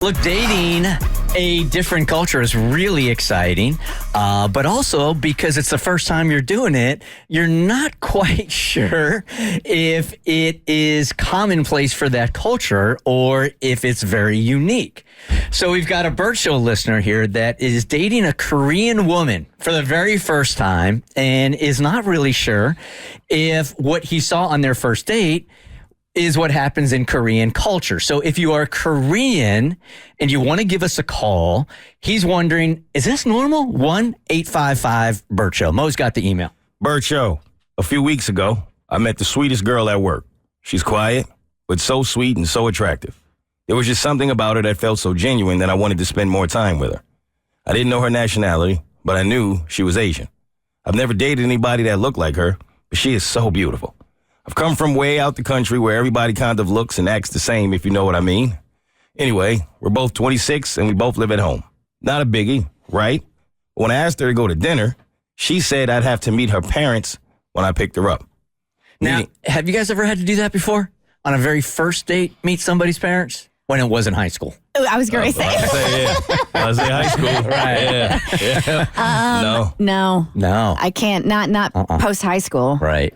Look, dating a different culture is really exciting, but also because it's the first time you're doing it, you're not quite sure if it is commonplace for that culture or if it's very unique. So we've got a Bert Show listener here that is dating a Korean woman for the very first time and is not really sure if what he saw on their first date is what happens in Korean culture. So if you are Korean and you want to give us a call, he's wondering, is this normal? 1-855-BERT Show. Mo's got the email. Bert Show. A few weeks ago, I met the sweetest girl at work. She's quiet, but so sweet and so attractive. There was just something about her that felt so genuine that I wanted to spend more time with her. I didn't know her nationality, but I knew she was Asian. I've never dated anybody that looked like her, but she is so beautiful. I've come from way out the country where everybody kind of looks and acts the same, if you know what I mean. Anyway, we're both 26 and we both live at home. Not a biggie, right? When I asked her to go to dinner, she said I'd have to meet her parents when I picked her up. Now, have you guys ever had to do that before? On a very first date, meet somebody's parents? When it was in high school. Oh, I was going to say. I was in high school. Right. Yeah. No. I can't. Not post high school. Right.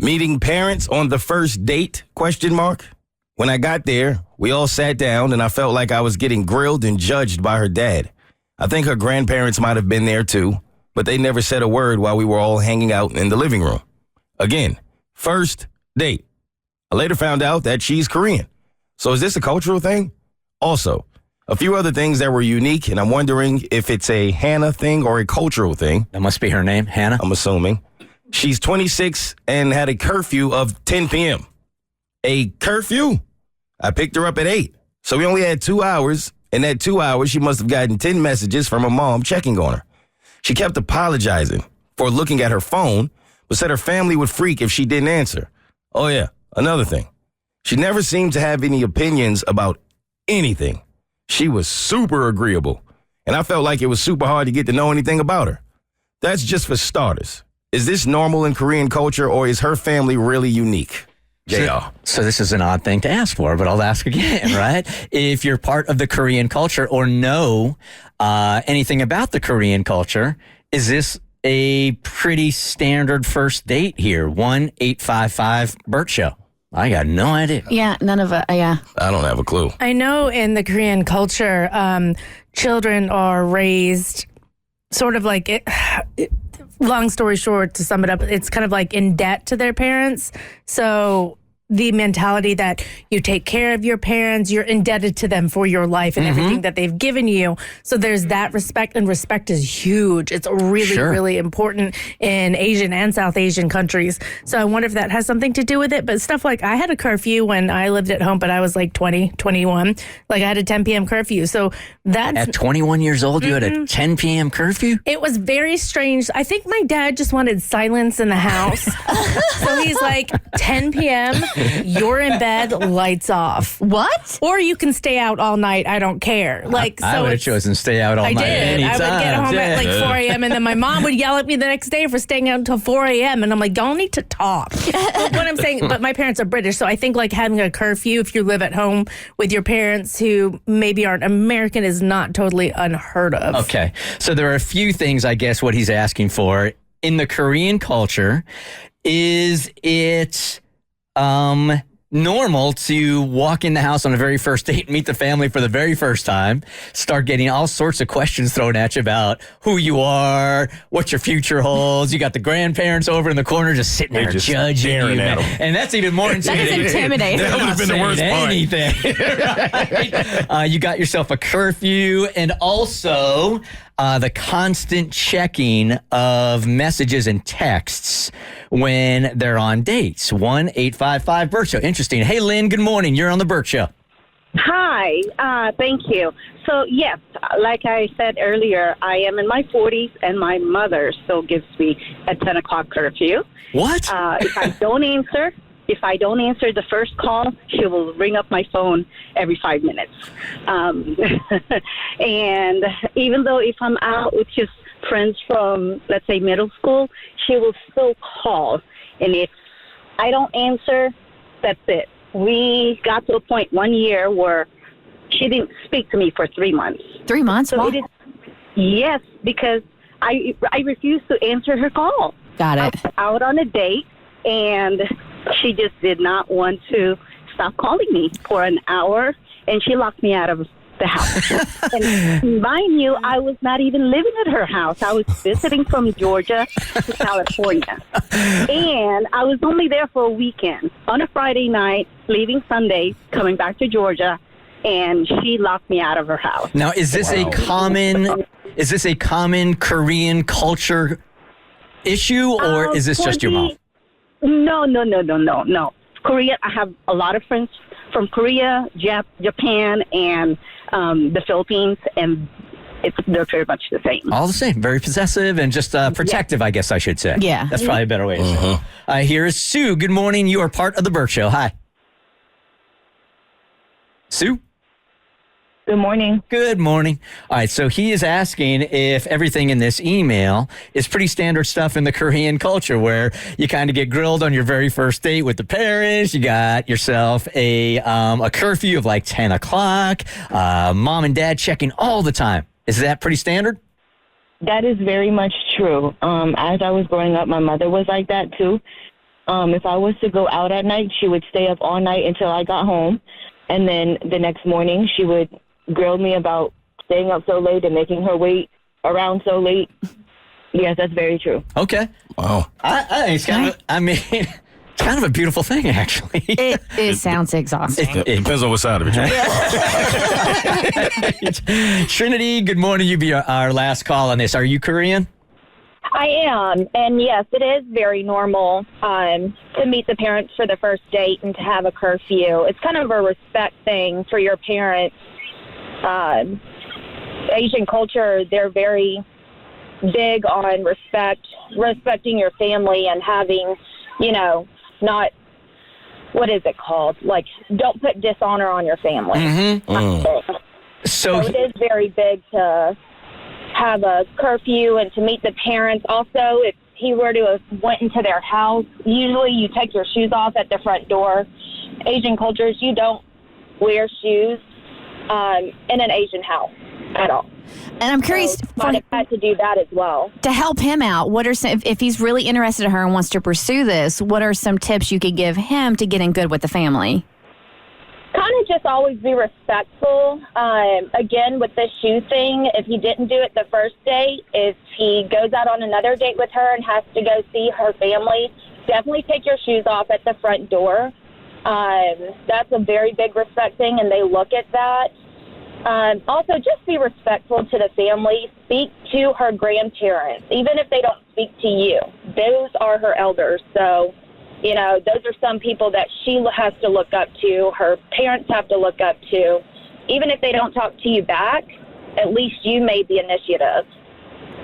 Meeting parents on the first date, ? When I got there, we all sat down and I felt like I was getting grilled and judged by her dad. I think her grandparents might have been there too, but they never said a word while we were all hanging out in the living room. Again, first date. I later found out that she's Korean. So is this a cultural thing? Also, a few other things that were unique, and I'm wondering if it's a Hannah thing or a cultural thing. That must be her name, Hannah. I'm assuming. She's 26 and had a curfew of 10 p.m. A curfew? I picked her up at 8. So we only had 2 hours. In that 2 hours, she must have gotten 10 messages from her mom checking on her. She kept apologizing for looking at her phone, but said her family would freak if she didn't answer. Oh, yeah, another thing. She never seemed to have any opinions about anything. She was super agreeable, and I felt like it was super hard to get to know anything about her. That's just for starters. Is this normal in Korean culture, or is her family really unique? JR. So this is an odd thing to ask for, but I'll ask again, right? If you're part of the Korean culture or know anything about the Korean culture, is this a pretty standard first date here? 1-855-BERT Show. I got no idea. Yeah, none of it. Yeah. I don't have a clue. I know in the Korean culture, children are raised sort of like it. Long story short, to sum it up, it's kind of like in debt to their parents. So the mentality that you take care of your parents, you're indebted to them for your life and everything that they've given you. So there's that respect, and respect is huge. It's really, really important in Asian and South Asian countries. So I wonder if that has something to do with it. But stuff like I had a curfew when I lived at home, but I was like 20, 21. Like I had a 10 p.m. curfew. So that's... At 21 years old, you had a 10 p.m. curfew? It was very strange. I think my dad just wanted silence in the house. So he's like, 10 p.m., you're in bed, lights off. What? Or you can stay out all night. I don't care. Like I would have chosen stay out all night. I did. I would get home at like 4 a.m. and then my mom would yell at me the next day for staying out until 4 a.m. And I'm like, don't need to talk. But what I'm saying, but my parents are British, so I think like having a curfew if you live at home with your parents who maybe aren't American is not totally unheard of. Okay. So there are a few things, I guess, what he's asking for. In the Korean culture, is it normal to walk in the house on the very first date, meet the family for the very first time, start getting all sorts of questions thrown at you about who you are, what your future holds? You got the grandparents over in the corner just sitting there just judging you, staring at them. And that's even more intimidating. That is intimidating. That would have been the worst part. Anything. Right? You got yourself a curfew, and also the constant checking of messages and texts when they're on dates. 1-855-BERT Show. Interesting. Hey, Lynn, good morning. You're on the Bert Show. Hi. Thank you. So, yes, like I said earlier, I am in my 40s, and my mother still gives me a 10 o'clock curfew. What? If I don't answer the first call, she will ring up my phone every 5 minutes. And even though if I'm out with just friends from, let's say, middle school, she will still call. And if I don't answer, that's it. We got to a point one year where she didn't speak to me for 3 months. 3 months? So Why? it is, yes, because I refused to answer her call. Got I it. was out on a date, and she just did not want to stop calling me for an hour, and she locked me out of the house. And mind you, I was not even living at her house. I was visiting from Georgia to California. And I was only there for a weekend, on a Friday night, leaving Sunday, coming back to Georgia, and she locked me out of her house. Now, is this a common Korean culture issue, or is this just your mom? No. Korea, I have a lot of friends from Korea, Japan, and the Philippines, and they're very much the same. All the same. Very possessive and just protective, I guess I should say. Yeah. That's probably a better way to say it. Here is Sue. Good morning. You are part of the Bert Show. Hi. Sue? Good morning. Good morning. All right, so he is asking if everything in this email is pretty standard stuff in the Korean culture where you kind of get grilled on your very first date with the parents. You got yourself a curfew of like 10 o'clock, mom and dad checking all the time. Is that pretty standard? That is very much true. As I was growing up, my mother was like that too. If I was to go out at night, she would stay up all night until I got home. And then the next morning, she would grill me about staying up so late and making her wait around so late. Yes, that's very true. Okay. Wow. I think it's kind of, it's kind of a beautiful thing, actually. It sounds exhausting. It depends on what side of it you're on. Trinity, good morning. You be our last call on this. Are you Korean? I am, and yes, it is very normal to meet the parents for the first date and to have a curfew. It's kind of a respect thing for your parents. Asian culture, they're very big on respecting your family and having, not, what is it called? Like, don't put dishonor on your family. So it is very big to have a curfew and to meet the parents. Also, if he were to have went into their house, usually you take your shoes off at the front door. Asian cultures, you don't wear shoes in an Asian house at all. And I'm curious, So might have had to do that as well. to help him out, what are some, if he's really interested in her and wants to pursue this, what are some tips you could give him to get in good with the family? Kind of just always be respectful. Again, with this shoe thing, if he didn't do it the first date, if he goes out on another date with her and has to go see her family, definitely take your shoes off at the front door. That's a very big respect thing, and they look at that. Also, just be respectful to the family. Speak to her grandparents, even if they don't speak to you. Those are her elders, so those are some people that she has to look up to, her parents have to look up to. Even if they don't talk to you back, at least you made the initiative.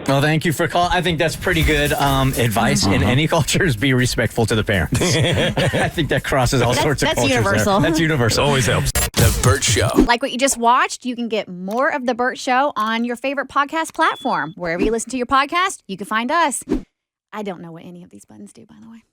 Well, thank you for calling. I think that's pretty good advice in any cultures. Be respectful to the parents. I think that crosses all sorts of that's cultures. universal. That's universal. Always helps. The Bert Show. Like what you just watched, you can get more of The Bert Show on your favorite podcast platform. Wherever you listen to your podcast, you can find us. I don't know what any of these buttons do, by the way.